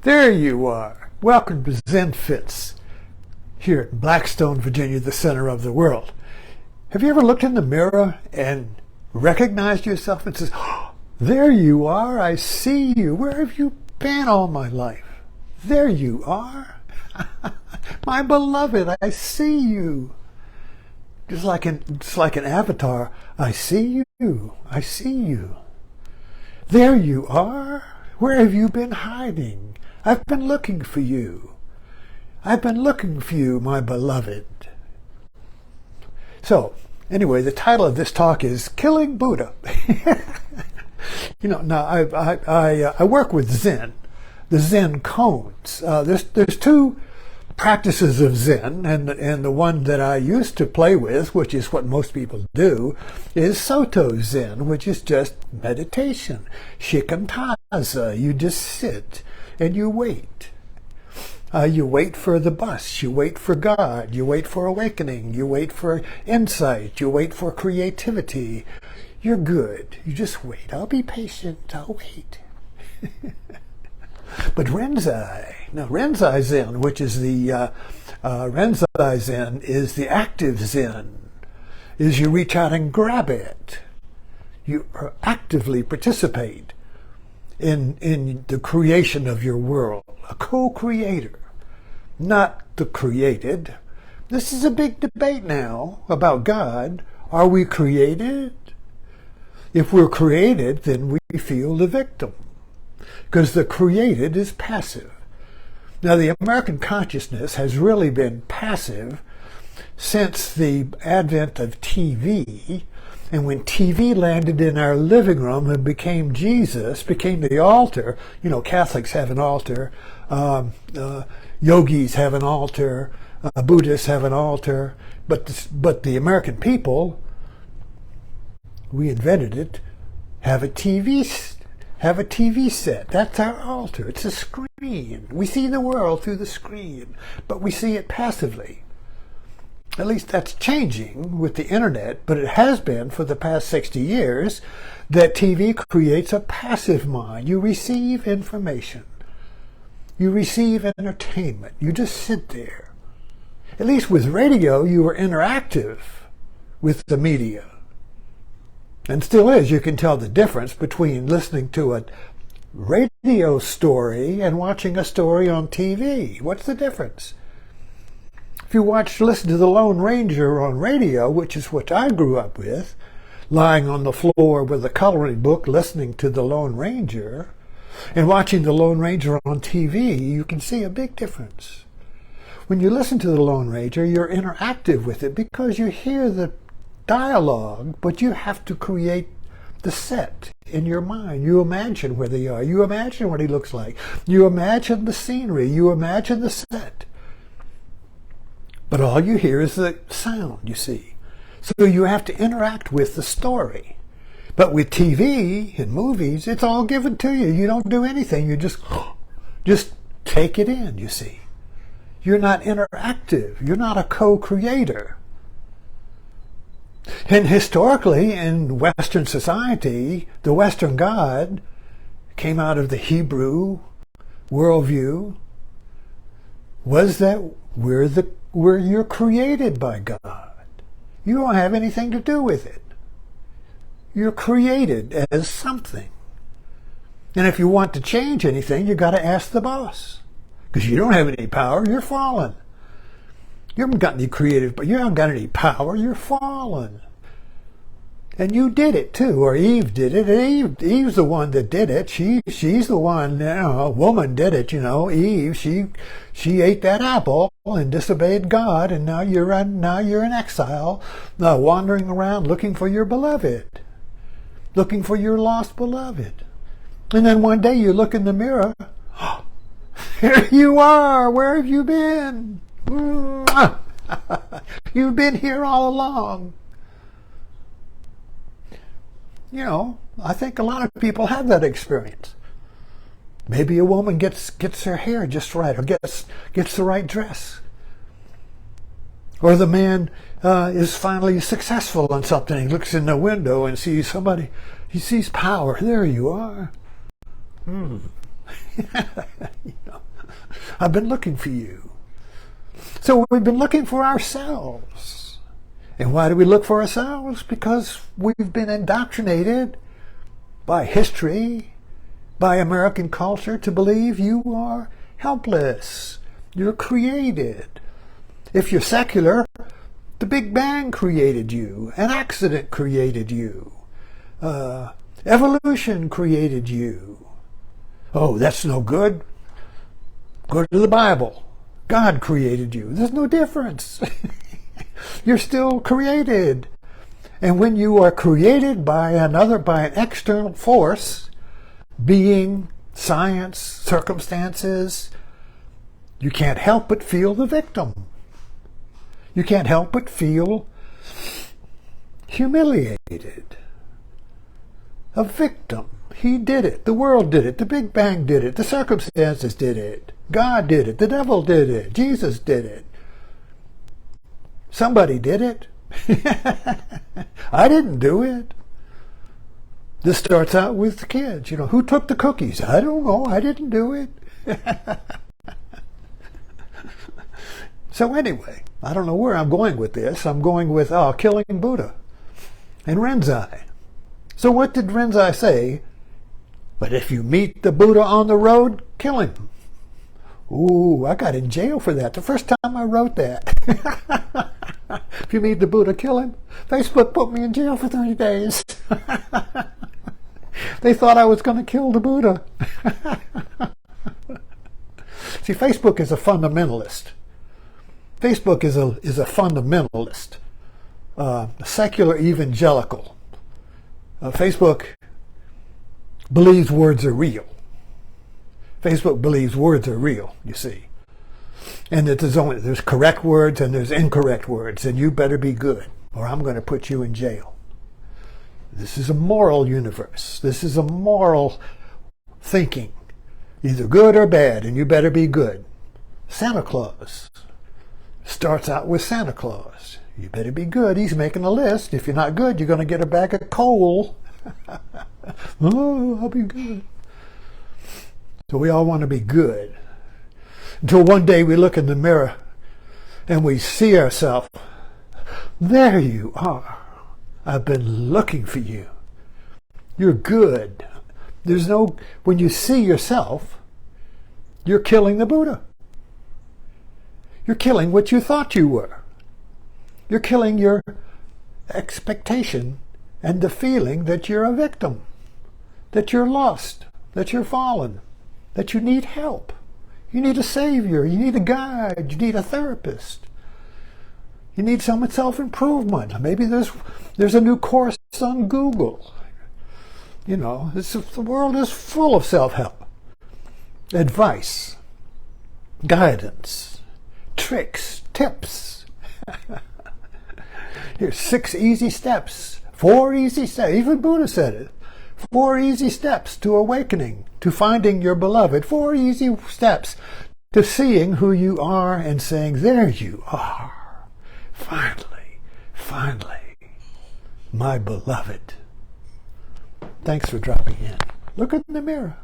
There you are. Welcome to Zen Fits here at Blackstone, Virginia, the center of the world. Have you ever looked in the mirror and recognized yourself and says, oh, there you are, I see you. Where have you been all my life? There you are. My beloved, I see you. Just like an avatar, I see you. I see you. There you are. Where have you been hiding? I've been looking for you. I've been looking for you, my beloved. So, anyway, the title of this talk is Killing Buddha. Now I work with Zen, the Zen cones. There's two practices of Zen, and the one that I used to play with, which is what most people do, is Soto Zen, which is just meditation. Shikantaza, you just sit and you wait. You wait for the bus, you wait for God, you wait for awakening, you wait for insight, you wait for creativity. You're good. You just wait. I'll be patient. I'll wait. But Renzai Zen, which is the Renzai Zen, is the active Zen. Is you reach out and grab it. You actively participate in the creation of your world. A co-creator, not the created. This is a big debate now about God. Are we created? If we're created, then we feel the victim, because the created is passive. Now, the American consciousness has really been passive since the advent of TV, and when TV landed in our living room and became Jesus, became the altar. Catholics have an altar, yogis have an altar, Buddhists have an altar, but the American people, we invented it, have a TV set. That's our altar. It's a screen. We see the world through the screen, but we see it passively. At least that's changing with the internet, but it has been for the past 60 years that TV creates a passive mind. You receive information. You receive entertainment. You just sit there. At least with radio, you were interactive with the media. And still is. You can tell the difference between listening to a radio story and watching a story on TV. What's the difference? If you listen to the Lone Ranger on radio, which is what I grew up with, lying on the floor with a coloring book, listening to the Lone Ranger, and watching the Lone Ranger on TV, you can see a big difference. When you listen to the Lone Ranger, you're interactive with it because you hear the dialogue, but you have to create the set in your mind. You imagine where they are. You imagine what he looks like. You imagine the scenery. You imagine the set. But all you hear is the sound, you see. So you have to interact with the story. But with TV and movies, it's all given to you. You don't do anything. You just take it in, you see. You're not interactive. You're not a co-creator. And historically, in Western society, the Western God came out of the Hebrew worldview, was that where you're created by God. You don't have anything to do with it. You're created as something. And if you want to change anything, you've got to ask the boss. Because you don't have any power, you're fallen. You haven't got any creative, but you haven't got any power, you're fallen. And you did it too, or Eve did it. And Eve's the one that did it. She's the one, a woman did it, Eve, she ate that apple and disobeyed God, and now you're in exile, wandering around looking for your beloved, looking for your lost beloved. And then one day you look in the mirror, here you are, where have you been? You've been here all along. I think a lot of people have that experience. Maybe a woman gets her hair just right, or gets the right dress. Or the man is finally successful on something. He looks in the window and sees somebody. He sees power. There you are. I've been looking for you. So we've been looking for ourselves. And why do we look for ourselves? Because we've been indoctrinated by history, by American culture, to believe you are helpless. You're created. If you're secular, the Big Bang created you. An accident created you. Evolution created you. Oh, that's no good. Go to the Bible. God created you. There's no difference. You're still created. And when you are created by an external force, being, science, circumstances, you can't help but feel the victim. You can't help but feel humiliated. A victim. He did it. The world did it. The Big Bang did it. The circumstances did it. God did it. The devil did it. Jesus did it. Somebody did it. I didn't do it. This starts out with the kids. You know, who took the cookies? I don't know. I didn't do it. So anyway, I don't know where I'm going with this. I'm going with killing Buddha and Rinzai. So what did Rinzai say? But if you meet the Buddha on the road, kill him. Ooh, I got in jail for that the first time I wrote that. If you meet the Buddha, kill him. Facebook put me in jail for 30 days. They thought I was going to kill the Buddha. See, Facebook is a fundamentalist. Facebook is a fundamentalist, a secular evangelical. Facebook believes words are real. Facebook believes words are real, you see. And that there's correct words and there's incorrect words, and you better be good, or I'm going to put you in jail. This is a moral universe. This is a moral thinking. Either good or bad, and you better be good. Santa Claus starts out with Santa Claus. You better be good. He's making a list. If you're not good, you're going to get a bag of coal. Oh, I'll be good. So we all want to be good. Until one day we look in the mirror and we see ourselves. There you are. I've been looking for you. You're good. When you see yourself, you're killing the Buddha. You're killing what you thought you were. You're killing your expectation and the feeling that you're a victim, that you're lost, that you're fallen, that you need help. You need a savior. You need a guide. You need a therapist. You need some self-improvement. Maybe there's a new course on Google. You know, the world is full of self-help, advice, guidance, tricks, tips. Here's 6 easy steps, 4 easy steps. Even Buddha said it. 4 easy steps to awakening, to finding your beloved. 4 easy steps to seeing who you are and saying, there you are. Finally, finally, my beloved. Thanks for dropping in. Look in the mirror.